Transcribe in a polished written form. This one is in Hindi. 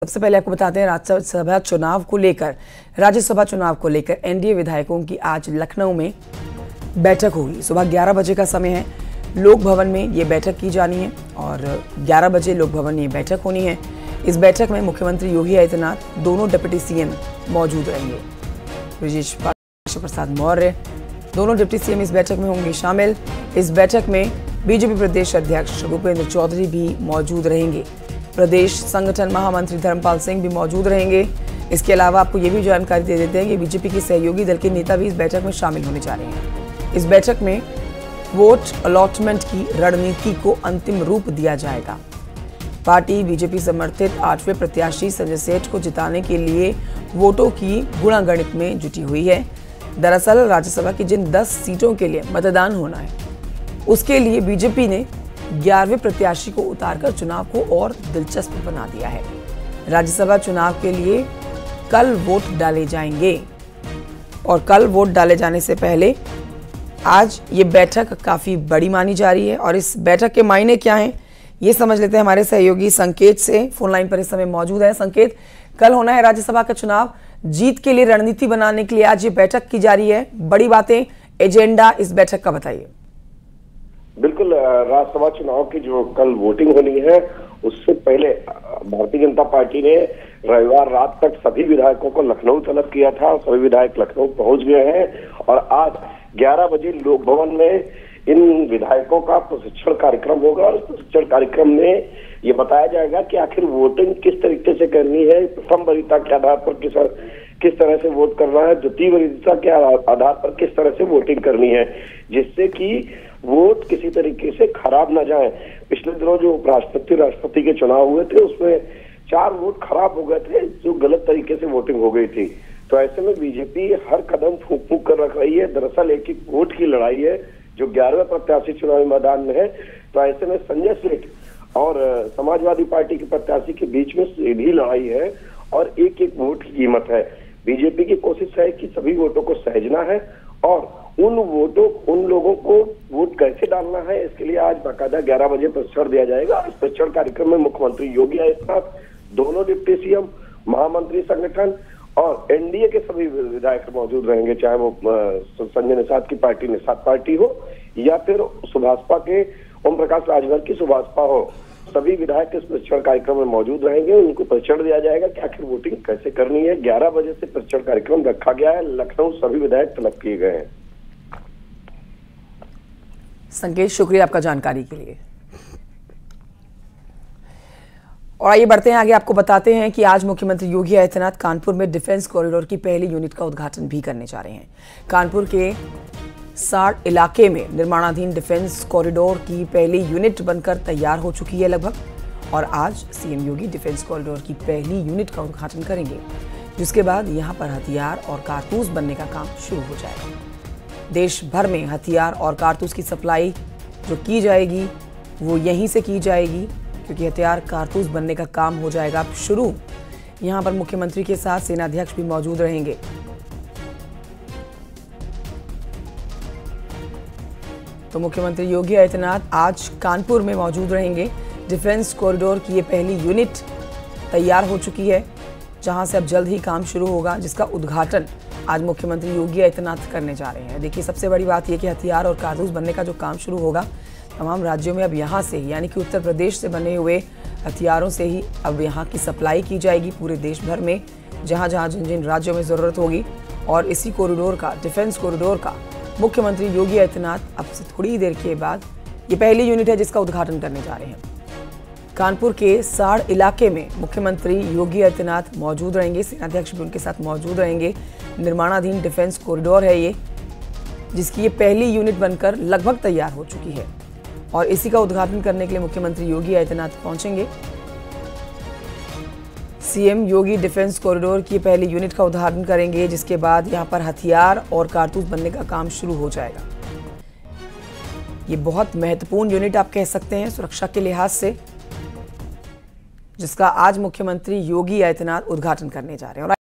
सबसे पहले आपको बताते हैं राज्यसभा चुनाव को लेकर एनडीए विधायकों की आज लखनऊ में बैठक होगी। सुबह 11 बजे का समय है। लोक भवन में ये बैठक की जानी है और 11 बजे लोक भवन में ये बैठक होनी है। इस बैठक में मुख्यमंत्री योगी आदित्यनाथ, दोनों डिप्टी सीएम मौजूद रहेंगे। ब्रजेश प्रसाद मौर्य, दोनों डिप्टी सीएम इस बैठक में होंगे शामिल। इस बैठक में बीजेपी प्रदेश अध्यक्ष भूपेंद्र चौधरी भी मौजूद रहेंगे। प्रदेश संगठन महामंत्री धर्मपाल सिंह भी मौजूद रहेंगे। इसके अलावा आपको ये भी जानकारी दे देते हैं कि बीजेपी की सहयोगी दल के नेता भी इस बैठक में शामिल होने जा रहे हैं। इस बैठक में वोट अलॉटमेंट की रणनीति को अंतिम रूप दिया जाएगा। पार्टी बीजेपी समर्थित 8वें प्रत्याशी संजय सेठ को जिताने के लिए वोटों की गुणागणित में जुटी हुई है। दरअसल राज्यसभा की जिन 10 सीटों के लिए मतदान होना है, उसके लिए बीजेपी ने 11वें प्रत्याशी को उतारकर चुनाव को और दिलचस्प बना दिया है। राज्यसभा चुनाव के लिए कल वोट डाले जाएंगे और कल वोट डाले जाने से पहले आज ये बैठक काफी बड़ी मानी जा रही है। और इस बैठक के मायने क्या हैं, ये समझ लेते हैं हमारे सहयोगी संकेत से। फोन लाइन पर इस समय मौजूद है संकेत। कल होना है राज्यसभा का चुनाव, जीत के लिए रणनीति बनाने के लिए आज ये बैठक की जा रही है। बड़ी बातें, एजेंडा इस बैठक का बताइए। बिल्कुल, राज्यसभा चुनाव की जो कल वोटिंग होनी है, उससे पहले भारतीय जनता पार्टी ने रविवार रात तक सभी विधायकों को लखनऊ तलब किया था। सभी विधायक लखनऊ पहुंच गए हैं और आज 11 बजे लोक भवन में इन विधायकों का प्रशिक्षण कार्यक्रम होगा। और प्रशिक्षण कार्यक्रम में ये बताया जाएगा कि आखिर वोटिंग किस तरीके से करनी है, प्रथम वरीयता के आधार पर किस तरह से वोट करना है, द्वितीय वरीयता के आधार पर किस तरह से वोटिंग करनी है, जिससे कि वोट किसी तरीके से खराब ना जाए। पिछले दिनों जो उपराष्ट्रपति राष्ट्रपति के चुनाव हुए थे, उसमें 4 वोट खराब हो गए थे, जो गलत तरीके से वोटिंग हो गई थी। तो ऐसे में बीजेपी हर कदम फूंक फूंक कर रख रही है। दरअसल एक वोट की लड़ाई है जो 11वें प्रत्याशी चुनावी मैदान में है। तो ऐसे में संजय सेठ और समाजवादी पार्टी के प्रत्याशी के बीच में सीधी लड़ाई है और एक एक वोट की कीमत है। बीजेपी की कोशिश है कि सभी वोटों को सहेजना है और उन लोगों को वोट कैसे डालना है, इसके लिए आज बाकायदा 11 बजे प्रशिक्षण दिया जाएगा। इस प्रशिक्षण कार्यक्रम में मुख्यमंत्री योगी आदित्यनाथ, दोनों डिप्टी सीएम, महामंत्री संगठन और एनडीए के सभी विधायक मौजूद रहेंगे, चाहे वो संजय निषाद की पार्टी निषाद पार्टी हो या फिर सुभाषपा के ओम प्रकाश राजभर की सुभाषपा हो। सभी विधायक इस प्रशिक्षण कार्यक्रम में मौजूद रहेंगे। उनको प्रशिक्षण दिया जाएगा कि आखिर वोटिंग कैसे करनी है। 11 बजे से प्रशिक्षण कार्यक्रम रखा गया है। लखनऊ सभी विधायक तलब किए गए हैं। संकेत, शुक्रिया आपका जानकारी के लिए। और आइए बढ़ते हैं आगे। आपको बताते हैं कि आज मुख्यमंत्री योगी आदित्यनाथ कानपुर में डिफेंस कॉरिडोर की पहली यूनिट का उद्घाटन भी करने जा रहे हैं। कानपुर के साड़ इलाके में निर्माणाधीन डिफेंस कॉरिडोर की पहली यूनिट बनकर तैयार हो चुकी है लगभग, और आज सीएम योगी डिफेंस कॉरिडोर की पहली यूनिट का उद्घाटन करेंगे, जिसके बाद यहां पर हथियार और कारतूस बनने का काम शुरू हो जाएगा। देश भर में हथियार और कारतूस की सप्लाई जो की जाएगी वो यहीं से की जाएगी, क्योंकि हथियार कारतूस बनने का काम हो जाएगा अब शुरू। यहां पर मुख्यमंत्री के साथ सेनाध्यक्ष भी मौजूद रहेंगे। तो मुख्यमंत्री योगी आदित्यनाथ आज कानपुर में मौजूद रहेंगे। डिफेंस कॉरिडोर की ये पहली यूनिट तैयार हो चुकी है, जहां से अब जल्द ही काम शुरू होगा, जिसका उद्घाटन आज मुख्यमंत्री योगी आदित्यनाथ करने जा रहे हैं। देखिए, सबसे बड़ी बात यह कि हथियार और कारतूस बनने का जो काम शुरू होगा तमाम राज्यों में, अब यहाँ से ही, यानी कि उत्तर प्रदेश से बने हुए हथियारों से ही अब यहाँ की सप्लाई की जाएगी पूरे देश भर में, जहाँ जहाँ जिन जिन राज्यों में ज़रूरत होगी। और इसी कॉरिडोर का, डिफेंस कॉरिडोर का, मुख्यमंत्री योगी आदित्यनाथ अब से थोड़ी देर के बाद, ये पहली यूनिट है जिसका उद्घाटन करने जा रहे हैं। कानपुर के साड़ इलाके में मुख्यमंत्री योगी आदित्यनाथ मौजूद रहेंगे, सेनाध्यक्ष भी उनके साथ मौजूद रहेंगे। निर्माणाधीन डिफेंस कॉरिडोर है ये, जिसकी ये पहली यूनिट बनकर लगभग तैयार हो चुकी है, और इसी का उद्घाटन करने के लिए मुख्यमंत्री योगी आदित्यनाथ पहुंचेंगे। सीएम योगी डिफेंस कॉरिडोर की पहली यूनिट का उद्घाटन करेंगे, जिसके बाद यहां पर हथियार और कारतूस बनने का काम शुरू हो जाएगा। ये बहुत महत्वपूर्ण यूनिट आप कह सकते हैं सुरक्षा के लिहाज से, जिसका आज मुख्यमंत्री योगी आदित्यनाथ उद्घाटन करने जा रहे हैं।